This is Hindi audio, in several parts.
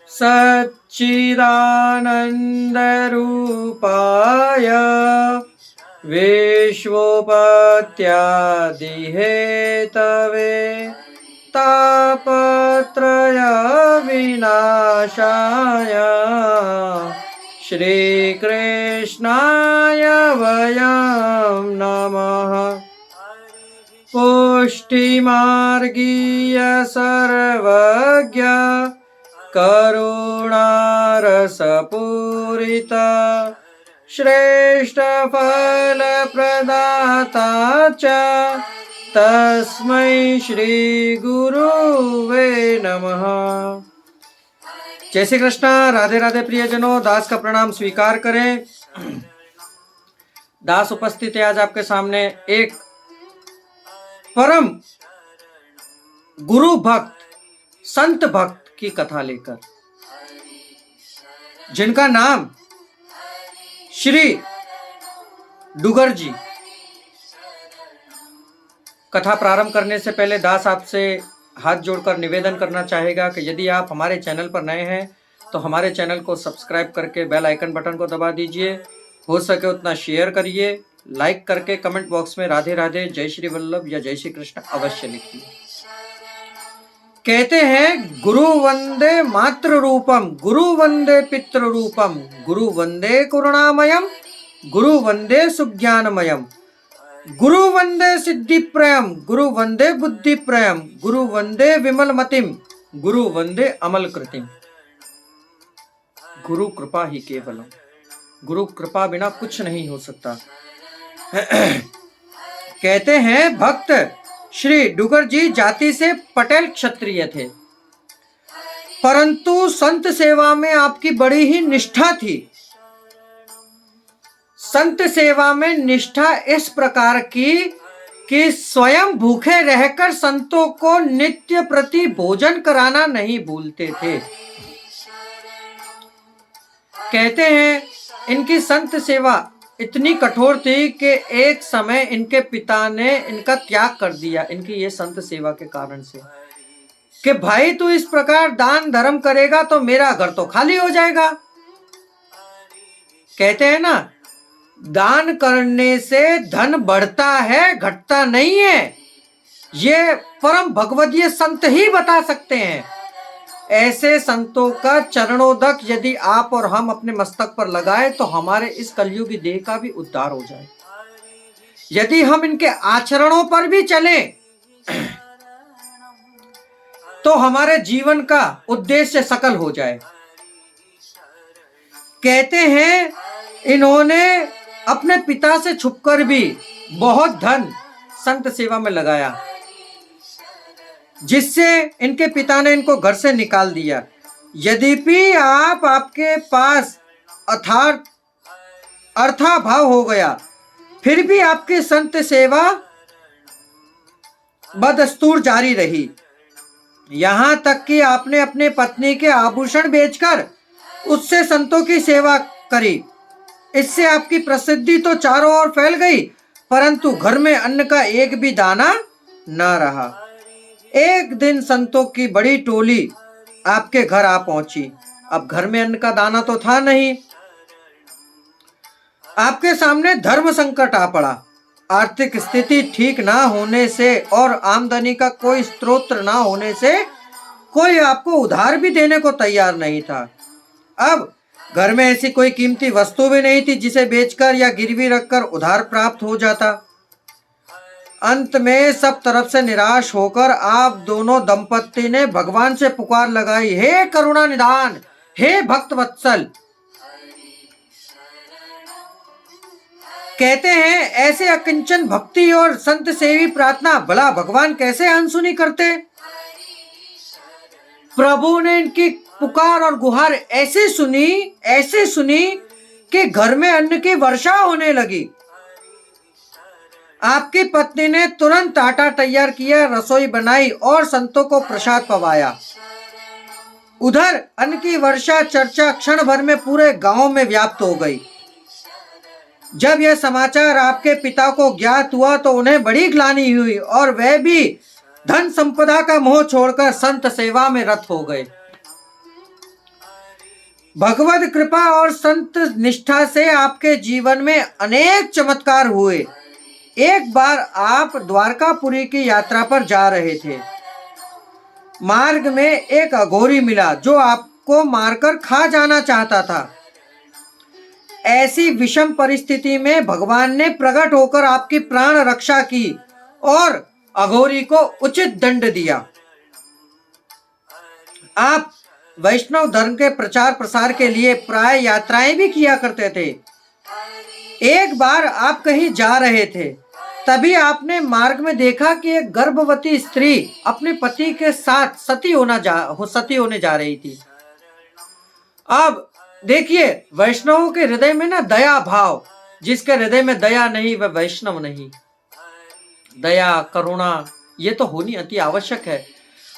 सच्चिदानन्दरूपाय विश्वोपत्यादिहेतवे तापत्रय विनाशाय श्रीकृष्णाय वयं नमः। पुष्टिमार्गीय सर्वज्ञ करुणारसपूरिता श्रेष्ठ फलप्रदाता च तस्मै श्री गुरुवे नमः। जय श्री कृष्ण। राधे राधे प्रियजनों, दास का प्रणाम स्वीकार करें। दास उपस्थित है आज आपके सामने एक परम गुरु भक्त, संत भक्त की कथा लेकर, जिनका नाम श्री डुगर जी। कथा प्रारंभ करने से पहले दास आपसे हाथ जोड़कर निवेदन करना चाहेगा कि यदि आप हमारे चैनल पर नए हैं तो हमारे चैनल को सब्सक्राइब करके बेल आइकन बटन को दबा दीजिए। हो सके उतना शेयर करिए, लाइक करके कमेंट बॉक्स में राधे राधे, जय श्री वल्लभ या जय श्री कृष्ण अवश्य लिखिए। कहते हैं गुरु वंदे मातृ रूपम, गुरु वंदे पितृ रूपम, गुरु वंदे करुणामयम, गुरु वंदे सुज्ञानमयम, गुरु वंदे सिद्धि प्रयम, गुरु वंदे बुद्धि प्रयम, गुरु वंदे विमल मतिम, गुरु वंदे अमल कृतिम। गुरु कृपा ही केवलम, गुरु कृपा बिना कुछ नहीं हो सकता। कहते हैं भक्त श्री डुगर जी जाति से पटेल क्षत्रिय थे, परंतु संत सेवा में आपकी बड़ी ही निष्ठा थी। संत सेवा में निष्ठा इस प्रकार की कि स्वयं भूखे रहकर संतों को नित्य प्रति भोजन कराना नहीं भूलते थे। कहते हैं इनकी संत सेवा इतनी कठोर थी कि एक समय इनके पिता ने इनका त्याग कर दिया, इनकी ये संत सेवा के कारण से, कि भाई तू इस प्रकार दान धर्म करेगा तो मेरा घर तो खाली हो जाएगा। कहते हैं ना, दान करने से धन बढ़ता है, घटता नहीं है। ये परम भगवदीय संत ही बता सकते हैं। ऐसे संतों का चरणोदक यदि आप और हम अपने मस्तक पर लगाए तो हमारे इस कलयुगी देह का भी उद्धार हो जाए। यदि हम इनके आचरणों पर भी चलें तो हमारे जीवन का उद्देश्य सकल हो जाए। कहते हैं इन्होंने अपने पिता से छुपकर भी बहुत धन संत सेवा में लगाया, जिससे इनके पिता ने इनको घर से निकाल दिया। यद्यपि आपके पास अर्थाभाव हो गया, फिर भी आपकी संत सेवा बदस्तूर जारी रही। यहां तक कि आपने अपने पत्नी के आभूषण बेचकर उससे संतों की सेवा करी। इससे आपकी प्रसिद्धि तो चारों ओर फैल गई, परंतु घर में अन्न का एक भी दाना न रहा। एक दिन संतों की बड़ी टोली आपके घर आ पहुंची। अब घर में अन्न का दाना तो था नहीं। आपके सामने धर्म संकट आ पड़ा। आर्थिक स्थिति ठीक ना होने से और आमदनी का कोई स्रोत ना होने से कोई आपको उधार भी देने को तैयार नहीं था। अब घर में ऐसी कोई कीमती वस्तु भी नहीं थी जिसे बेचकर या गिरवी रखकर उधार प्राप्त हो जाता। अंत में सब तरफ से निराश होकर आप दोनों दंपत्ति ने भगवान से पुकार लगाई, हे करुणा निधान, हे भक्त वत्सल। कहते हैं ऐसे अकिंचन भक्ति और संत सेवी प्रार्थना भला भगवान कैसे अनसुनी करते। प्रभु ने इनकी पुकार और गुहार ऐसे सुनी कि घर में अन्न की वर्षा होने लगी। आपकी पत्नी ने तुरंत आटा तैयार किया, रसोई बनाई और संतों को प्रसाद पवाया। उधर अन्न की वर्षा चर्चा क्षण भर में पूरे गांव में व्याप्त हो गई। जब यह समाचार आपके पिता को ज्ञात हुआ तो उन्हें बड़ी ग्लानि हुई और वह भी धन संपदा का मोह छोड़कर संत सेवा में रत हो गए। भगवत कृपा और संत निष्ठा से आपके जीवन में अनेक चमत्कार हुए। एक बार आप द्वारकापुरी की यात्रा पर जा रहे थे। मार्ग में एक अघोरी मिला जो आपको मारकर खा जाना चाहता था। ऐसी विषम परिस्थिति में भगवान ने प्रकट होकर आपकी प्राण रक्षा की और अघोरी को उचित दंड दिया। आप वैष्णव धर्म के प्रचार प्रसार के लिए प्राय यात्राएं भी किया करते थे। एक बार आप कहीं जा रहे थे, तभी आपने मार्ग में देखा कि एक गर्भवती स्त्री अपने पति के साथ सती होने जा रही थी। अब देखिए, वैष्णवों के हृदय में ना दया भाव, जिसके हृदय में दया नहीं वह वैष्णव नहीं। दया करुणा ये तो होनी अति आवश्यक है।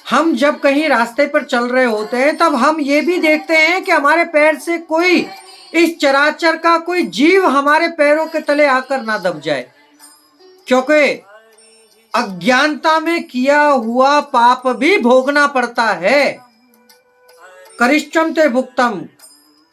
हम जब कहीं रास्ते पर चल रहे होते हैं तब हम ये भी देखते हैं कि हमारे पैर से कोई, इस चराचर का कोई जीव हमारे पैरों के तले आकर ना दब जाए, क्योंकि अज्ञानता में किया हुआ पाप भी भोगना पड़ता है। करिष्यम ते भुक्तम,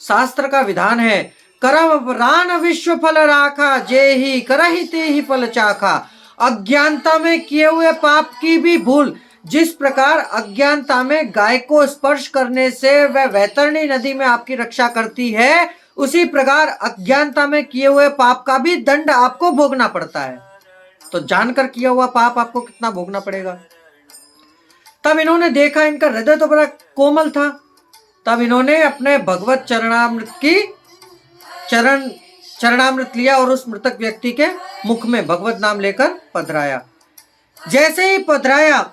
शास्त्र का विधान है। करम रान विश्व फल राखा, जे ही करहि ते ही फल चाखा। अज्ञानता में किए हुए पाप की भी भूल, जिस प्रकार अज्ञानता में गाय को स्पर्श करने से वह वैतरणी नदी में आपकी रक्षा करती है, उसी प्रकार अज्ञानता में किए हुए पाप का भी दंड आपको भोगना पड़ता है। तो जानकर किया हुआ पाप आपको कितना भोगना पड़ेगा। तब इन्होंने देखा, इनका हृदय तो बड़ा कोमल था। तब इन्होंने अपने भगवत चरणामृत लिया और उस मृतक व्यक्ति के मुख में भगवत नाम लेकर पधराया। जैसे ही पधराया,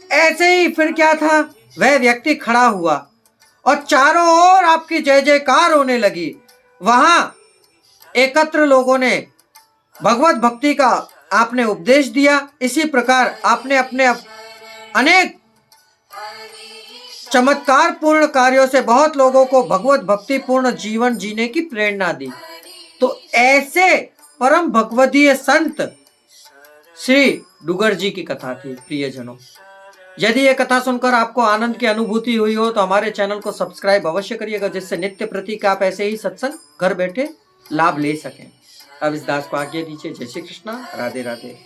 ऐसे ही फिर क्या था, वह व्यक्ति खड़ा हुआ और चारों ओर आपकी जय जयकार होने लगी। वहां एकत्र लोगों ने भगवत भक्ति का आपने उपदेश दिया। इसी प्रकार आपने अपने अनेक चमत्कार पूर्ण कार्यों से बहुत लोगों को भगवत भक्ति पूर्ण जीवन जीने की प्रेरणा दी। तो ऐसे परम भगवदीय संत श्री डुगर जी की कथा थी। प्रियजनों, यदि यह कथा सुनकर आपको आनंद की अनुभूति हुई हो तो हमारे चैनल को सब्सक्राइब अवश्य करिएगा, जिससे नित्य प्रति का आप ऐसे ही सत्संग घर बैठे लाभ ले सकें। अब इस दास को आज्ञा दीजिए। जय श्री कृष्णा, राधे राधे।